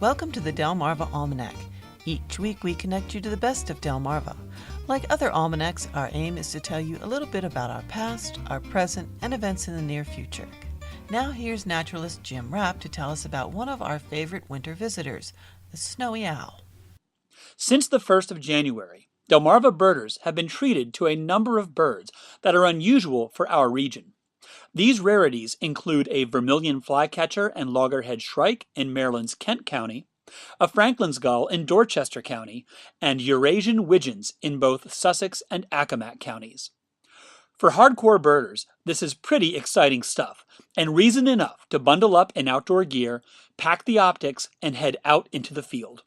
Welcome to the Delmarva Almanac. Each week we connect you to the best of Delmarva. Like other almanacs, our aim is to tell you a little bit about our past, our present, and events in the near future. Now here's naturalist Jim Rapp to tell us about one of our favorite winter visitors, the snowy owl. Since the 1st of January, Delmarva birders have been treated to a number of birds that are unusual for our region. These rarities include a vermilion flycatcher and loggerhead shrike in Maryland's Kent County, a Franklin's gull in Dorchester County, and Eurasian widgeons in both Sussex and Accomack counties. For hardcore birders, this is pretty exciting stuff, and reason enough to bundle up in outdoor gear, pack the optics, and head out into the field.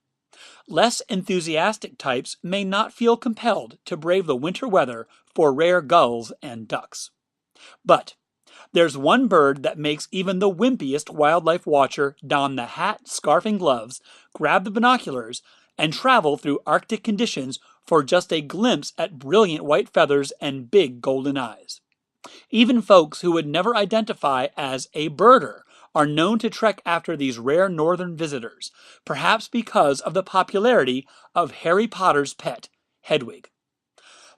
Less enthusiastic types may not feel compelled to brave the winter weather for rare gulls and ducks. But there's one bird that makes even the wimpiest wildlife watcher don the hat, scarf, and gloves, grab the binoculars, and travel through Arctic conditions for just a glimpse at brilliant white feathers and big golden eyes. Even folks who would never identify as a birder are known to trek after these rare northern visitors, perhaps because of the popularity of Harry Potter's pet, Hedwig.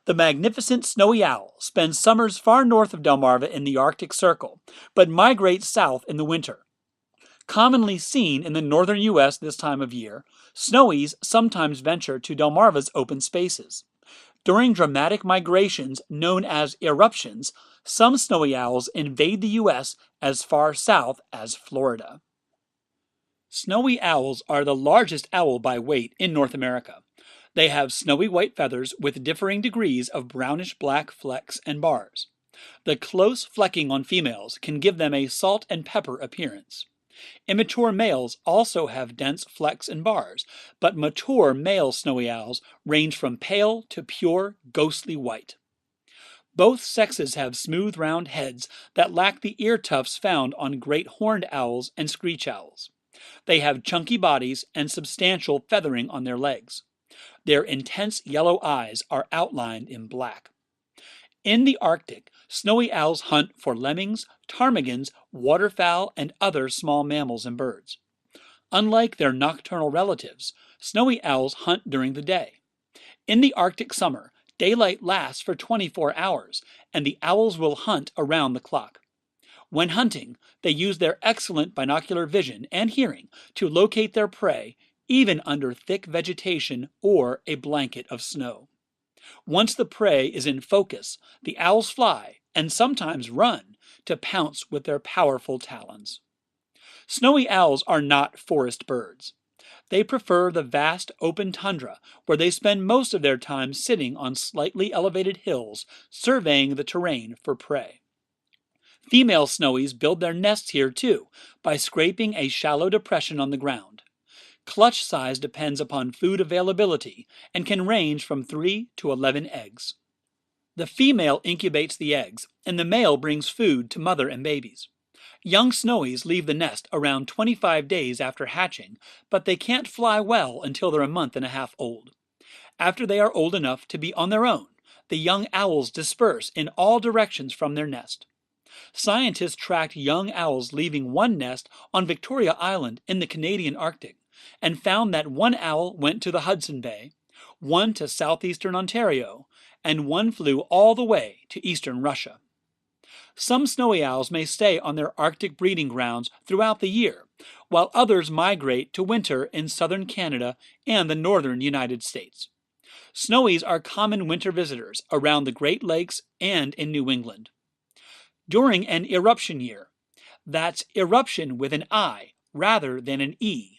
The magnificent snowy owl spends summers far north of Delmarva in the Arctic Circle, but migrates south in the winter. Commonly seen in the northern U.S. this time of year, snowies sometimes venture to Delmarva's open spaces. During dramatic migrations known as eruptions, some snowy owls invade the U.S. as far south as Florida. Snowy owls are the largest owl by weight in North America. They have snowy white feathers with differing degrees of brownish-black flecks and bars. The close flecking on females can give them a salt and pepper appearance. Immature males also have dense flecks and bars, but mature male snowy owls range from pale to pure, ghostly white. Both sexes have smooth, round heads that lack the ear tufts found on great horned owls and screech owls. They have chunky bodies and substantial feathering on their legs. Their intense yellow eyes are outlined in black. In the Arctic, snowy owls hunt for lemmings, ptarmigans, waterfowl, and other small mammals and birds. Unlike their nocturnal relatives, snowy owls hunt during the day. In the Arctic summer, daylight lasts for 24 hours, and the owls will hunt around the clock. When hunting, they use their excellent binocular vision and hearing to locate their prey, even under thick vegetation or a blanket of snow. Once the prey is in focus, the owls fly, and sometimes run, to pounce with their powerful talons. Snowy owls are not forest birds. They prefer the vast open tundra, where they spend most of their time sitting on slightly elevated hills, surveying the terrain for prey. Female snowies build their nests here too, by scraping a shallow depression on the ground. Clutch size depends upon food availability and can range from 3 to 11 eggs. The female incubates the eggs, and the male brings food to mother and babies. Young snowies leave the nest around 25 days after hatching, but they can't fly well until they're a month and a half old. After they are old enough to be on their own, the young owls disperse in all directions from their nest. Scientists tracked young owls leaving one nest on Victoria Island in the Canadian Arctic, and found that one owl went to the Hudson Bay, one to southeastern Ontario, and one flew all the way to eastern Russia. Some snowy owls may stay on their Arctic breeding grounds throughout the year, while others migrate to winter in southern Canada and the northern United States. Snowies are common winter visitors around the Great Lakes and in New England. During an eruption year, that's eruption with an I rather than an E,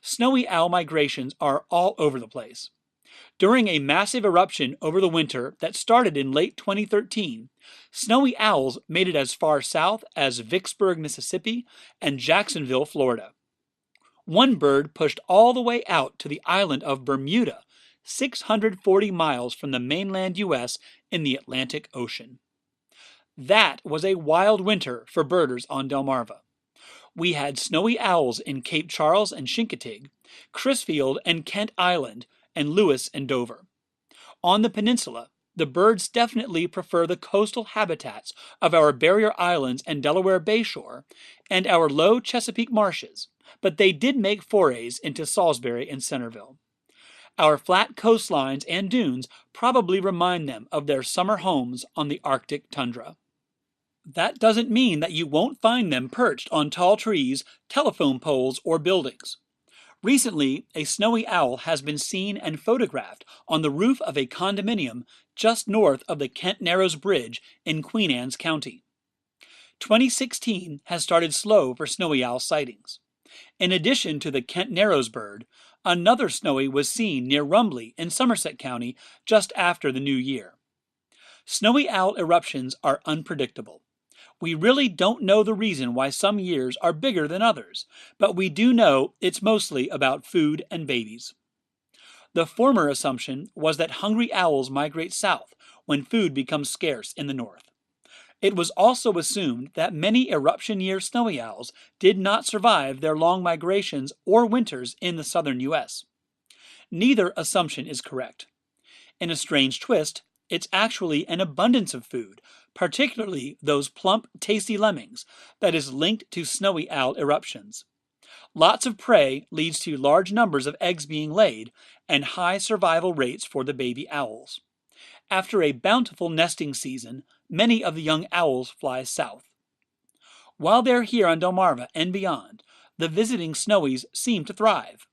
snowy owl migrations are all over the place. During a massive eruption over the winter that started in late 2013, snowy owls made it as far south as Vicksburg, Mississippi, and Jacksonville, Florida. One bird pushed all the way out to the island of Bermuda, 640 miles from the mainland U.S. in the Atlantic Ocean. That was a wild winter for birders on Delmarva. We had snowy owls in Cape Charles and Chincoteague, Crisfield and Kent Island, and Lewis and Dover. On the peninsula, the birds definitely prefer the coastal habitats of our barrier islands and Delaware Bayshore and our low Chesapeake marshes, but they did make forays into Salisbury and Centerville. Our flat coastlines and dunes probably remind them of their summer homes on the Arctic tundra. That doesn't mean that you won't find them perched on tall trees, telephone poles, or buildings. Recently, a snowy owl has been seen and photographed on the roof of a condominium just north of the Kent Narrows Bridge in Queen Anne's County. 2016 has started slow for snowy owl sightings. In addition to the Kent Narrows bird, another snowy was seen near Rumbley in Somerset County just after the new year. Snowy owl eruptions are unpredictable. We really don't know the reason why some years are bigger than others, but we do know it's mostly about food and babies. The former assumption was that hungry owls migrate south when food becomes scarce in the north. It was also assumed that many eruption year snowy owls did not survive their long migrations or winters in the southern U.S. Neither assumption is correct. In a strange twist, it's actually an abundance of food, particularly those plump, tasty lemmings, that is linked to snowy owl eruptions. Lots of prey leads to large numbers of eggs being laid and high survival rates for the baby owls. After a bountiful nesting season, many of the young owls fly south. While they're here on Delmarva and beyond, the visiting snowies seem to thrive.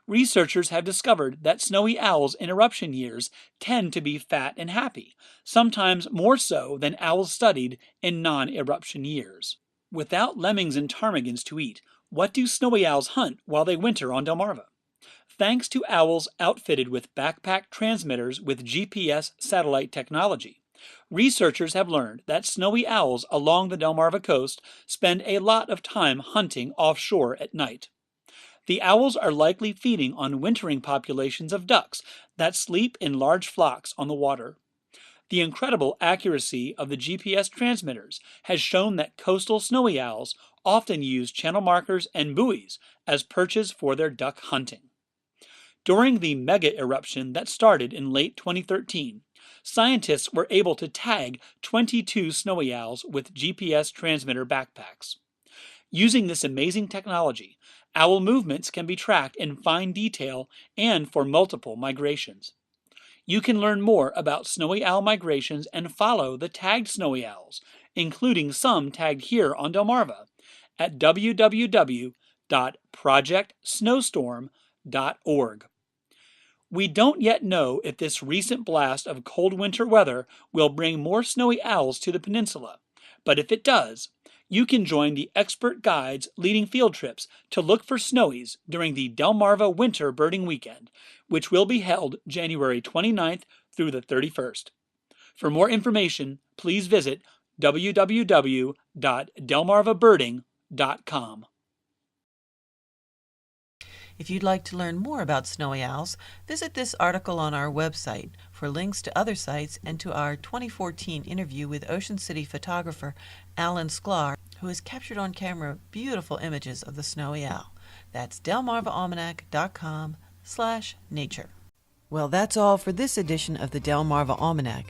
Researchers have discovered that snowy owls in eruption years tend to be fat and happy, sometimes more so than owls studied in non-eruption years. Without lemmings and ptarmigans to eat, what do snowy owls hunt while they winter on Delmarva? Thanks to owls outfitted with backpack transmitters with GPS satellite technology, researchers have learned that snowy owls along the Delmarva coast spend a lot of time hunting offshore at night. The owls are likely feeding on wintering populations of ducks that sleep in large flocks on the water. The incredible accuracy of the GPS transmitters has shown that coastal snowy owls often use channel markers and buoys as perches for their duck hunting. During the mega eruption that started in late 2013, scientists were able to tag 22 snowy owls with GPS transmitter backpacks. Using this amazing technology, owl movements can be tracked in fine detail and for multiple migrations. You can learn more about snowy owl migrations and follow the tagged snowy owls, including some tagged here on Delmarva, at www.projectsnowstorm.org. We don't yet know if this recent blast of cold winter weather will bring more snowy owls to the peninsula, but if it does, you can join the expert guides leading field trips to look for snowies during the Delmarva Winter Birding Weekend, which will be held January 29th through the 31st. For more information, please visit www.delmarvabirding.com. If you'd like to learn more about snowy owls, visit this article on our website for links to other sites and to our 2014 interview with Ocean City photographer Alan Sklar, who has captured on camera beautiful images of the snowy owl. That's delmarvaalmanac.com/nature. Well, that's all for this edition of the Delmarva Almanac.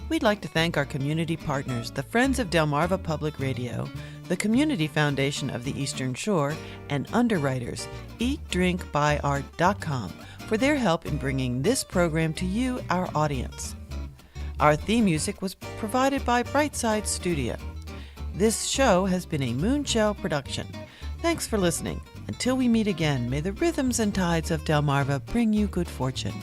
We'd like to thank our community partners, the Friends of Delmarva Public Radio, the Community Foundation of the Eastern Shore, and underwriters, eatdrinkbuyart.com, for their help in bringing this program to you, our audience. Our theme music was provided by Brightside Studio. This show has been a Moonshell production. Thanks for listening. Until we meet again, may the rhythms and tides of Delmarva bring you good fortune.